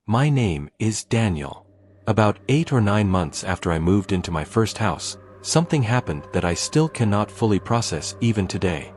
My name is Daniel. About 8 or 9 months after I moved into my first house, something happened that I still cannot fully process even today.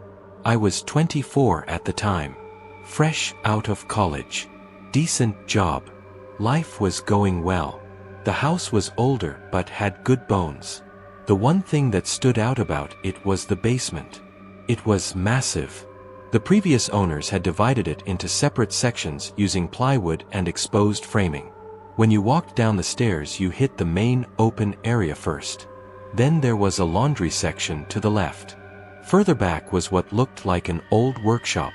I was 24 at the time. Fresh out of college. Decent job. Life was going well. The house was older but had good bones. The one thing that stood out about it was the basement. It was massive. The previous owners had divided it into separate sections using plywood and exposed framing. When you walked down the stairs, you hit the main open area first. Then there was a laundry section to the left. Further back was what looked like an old workshop.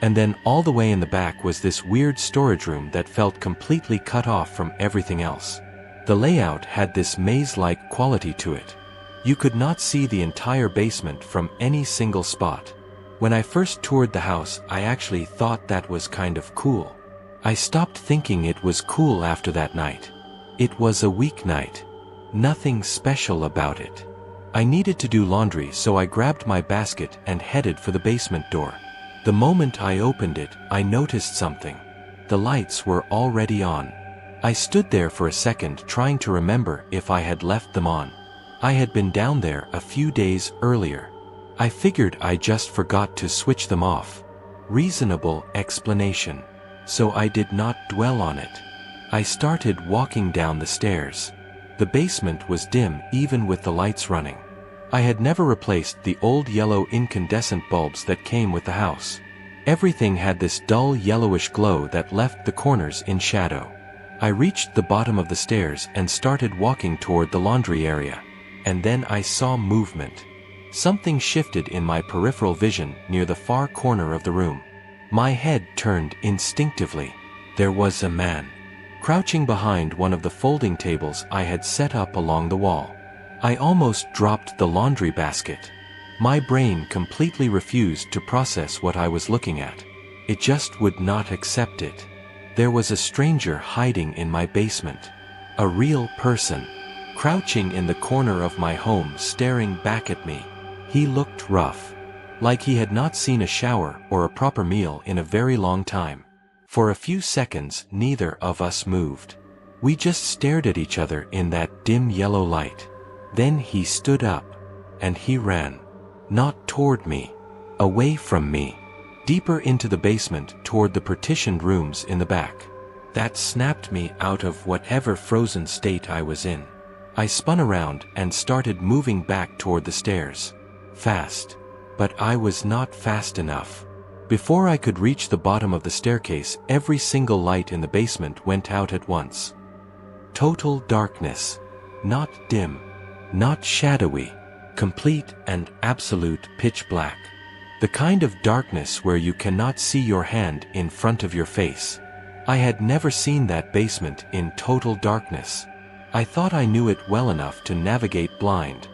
And then all the way in the back was this weird storage room that felt completely cut off from everything else. The layout had this maze-like quality to it. You could not see the entire basement from any single spot. When I first toured the house, I actually thought that was kind of cool. I stopped thinking it was cool after that night. It was a weeknight. Nothing special about it. I needed to do laundry, so I grabbed my basket and headed for the basement door. The moment I opened it, I noticed something. The lights were already on. I stood there for a second trying to remember if I had left them on. I had been down there a few days earlier. I figured I just forgot to switch them off. Reasonable explanation. So I did not dwell on it. I started walking down the stairs. The basement was dim even with the lights running. I had never replaced the old yellow incandescent bulbs that came with the house. Everything had this dull yellowish glow that left the corners in shadow. I reached the bottom of the stairs and started walking toward the laundry area. And then I saw movement. Something shifted in my peripheral vision near the far corner of the room. My head turned instinctively. There was a man, crouching behind one of the folding tables I had set up along the wall. I almost dropped the laundry basket. My brain completely refused to process what I was looking at. It just would not accept it. There was a stranger hiding in my basement. A real person, crouching in the corner of my home, staring back at me. He looked rough, like he had not seen a shower or a proper meal in a very long time. For a few seconds, neither of us moved. We just stared at each other in that dim yellow light. Then he stood up, and he ran. Not toward me, away from me, deeper into the basement toward the partitioned rooms in the back. That snapped me out of whatever frozen state I was in. I spun around and started moving back toward the stairs. Fast. But I was not fast enough. Before I could reach the bottom of the staircase, every single light in the basement went out at once. Total darkness. Not dim. Not shadowy. Complete and absolute pitch black. The kind of darkness where you cannot see your hand in front of your face. I had never seen that basement in total darkness. I thought I knew it well enough to navigate blind.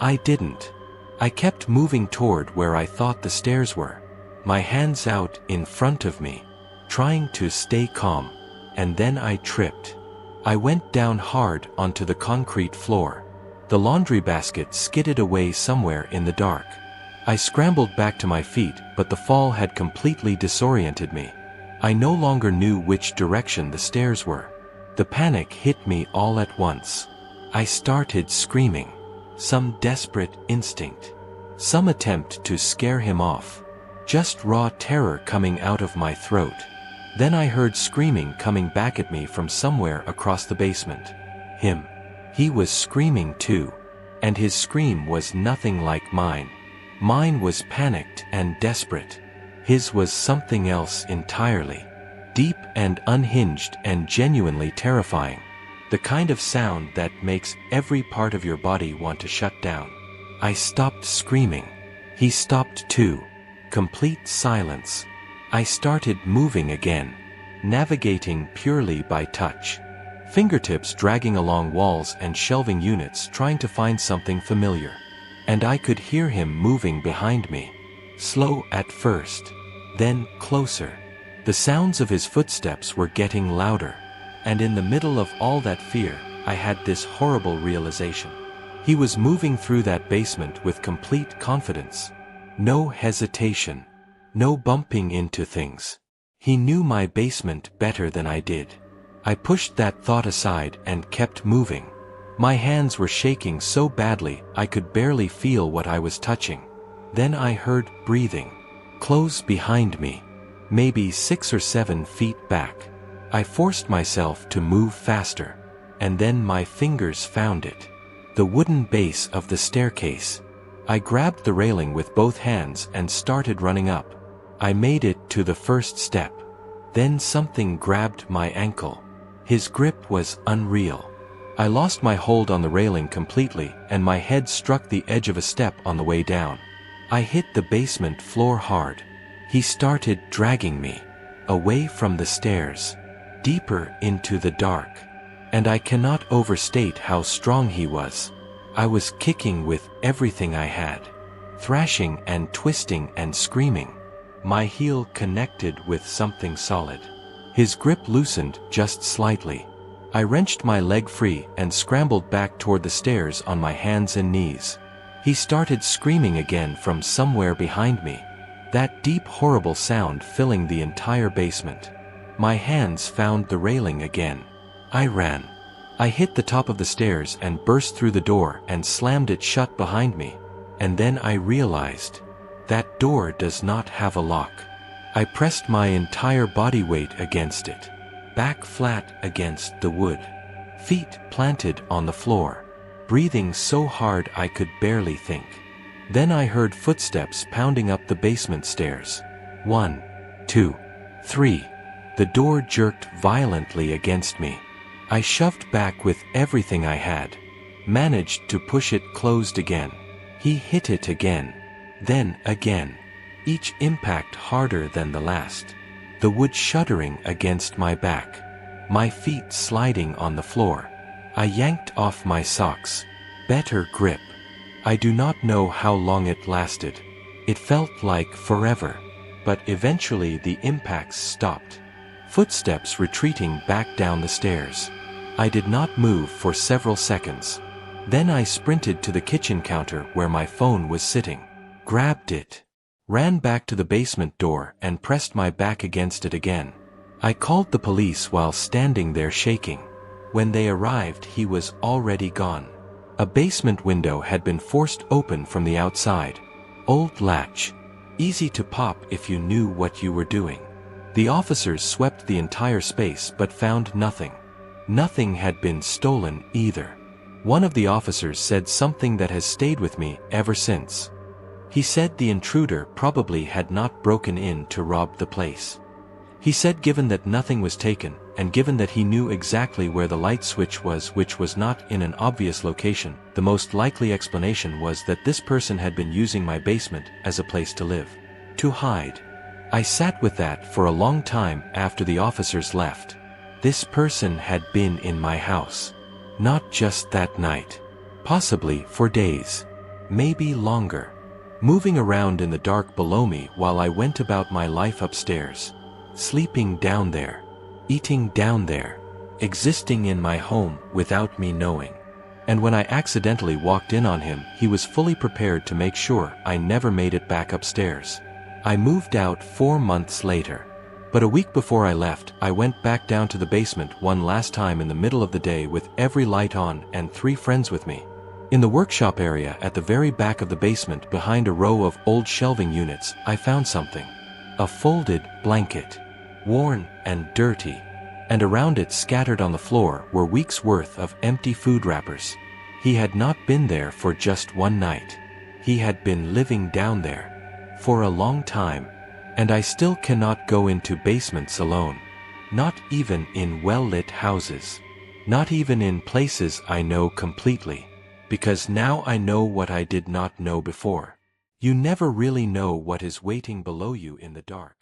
I didn't. I kept moving toward where I thought the stairs were, my hands out in front of me, trying to stay calm, and then I tripped. I went down hard onto the concrete floor. The laundry basket skidded away somewhere in the dark. I scrambled back to my feet, but the fall had completely disoriented me. I no longer knew which direction the stairs were. The panic hit me all at once. I started screaming. Some desperate instinct. Some attempt to scare him off. Just raw terror coming out of my throat. Then I heard screaming coming back at me from somewhere across the basement. Him. He was screaming too. And his scream was nothing like mine. Mine was panicked and desperate. His was something else entirely. Deep and unhinged and genuinely terrifying. The kind of sound that makes every part of your body want to shut down. I stopped screaming. He stopped too. Complete silence. I started moving again, navigating purely by touch. Fingertips dragging along walls and shelving units trying to find something familiar. And I could hear him moving behind me. Slow at first, then closer. The sounds of his footsteps were getting louder. And in the middle of all that fear, I had this horrible realization. He was moving through that basement with complete confidence. No hesitation. No bumping into things. He knew my basement better than I did. I pushed that thought aside and kept moving. My hands were shaking so badly I could barely feel what I was touching. Then I heard breathing. Close behind me. Maybe 6 or 7 feet back. I forced myself to move faster. And then my fingers found it. The wooden base of the staircase. I grabbed the railing with both hands and started running up. I made it to the first step. Then something grabbed my ankle. His grip was unreal. I lost my hold on the railing completely and my head struck the edge of a step on the way down. I hit the basement floor hard. He started dragging me away from the stairs, deeper into the dark. And I cannot overstate how strong he was. I was kicking with everything I had, thrashing and twisting and screaming. My heel connected with something solid. His grip loosened just slightly. I wrenched my leg free and scrambled back toward the stairs on my hands and knees. He started screaming again from somewhere behind me. That deep, horrible sound filling the entire basement. My hands found the railing again. I ran. I hit the top of the stairs and burst through the door and slammed it shut behind me. And then I realized, that door does not have a lock. I pressed my entire body weight against it. Back flat against the wood. Feet planted on the floor. Breathing so hard I could barely think. Then I heard footsteps pounding up the basement stairs. 1, 2, 3. The door jerked violently against me. I shoved back with everything I had. Managed to push it closed again. He hit it again. Then again. Each impact harder than the last. The wood shuddering against my back. My feet sliding on the floor. I yanked off my socks. Better grip. I do not know how long it lasted. It felt like forever. But eventually the impacts stopped. Footsteps retreating back down the stairs. I did not move for several seconds. Then I sprinted to the kitchen counter where my phone was sitting. Grabbed it. Ran back to the basement door and pressed my back against it again. I called the police while standing there shaking. When they arrived, he was already gone. A basement window had been forced open from the outside. Old latch. Easy to pop if you knew what you were doing. The officers swept the entire space but found nothing. Nothing had been stolen either. One of the officers said something that has stayed with me ever since. He said the intruder probably had not broken in to rob the place. He said given that nothing was taken, and given that he knew exactly where the light switch was, which was not in an obvious location, the most likely explanation was that this person had been using my basement as a place to live. To hide. I sat with that for a long time after the officers left. This person had been in my house. Not just that night. Possibly for days. Maybe longer. Moving around in the dark below me while I went about my life upstairs. Sleeping down there. Eating down there. Existing in my home without me knowing. And when I accidentally walked in on him, he was fully prepared to make sure I never made it back upstairs. I moved out 4 months later. But a week before I left, I went back down to the basement one last time in the middle of the day with every light on and 3 friends with me. In the workshop area at the very back of the basement behind a row of old shelving units, I found something. A folded blanket. Worn and dirty. And around it scattered on the floor were weeks' worth of empty food wrappers. He had not been there for just one night. He had been living down there. For a long time. And I still cannot go into basements alone. Not even in well-lit houses. Not even in places I know completely. Because now I know what I did not know before. You never really know what is waiting below you in the dark.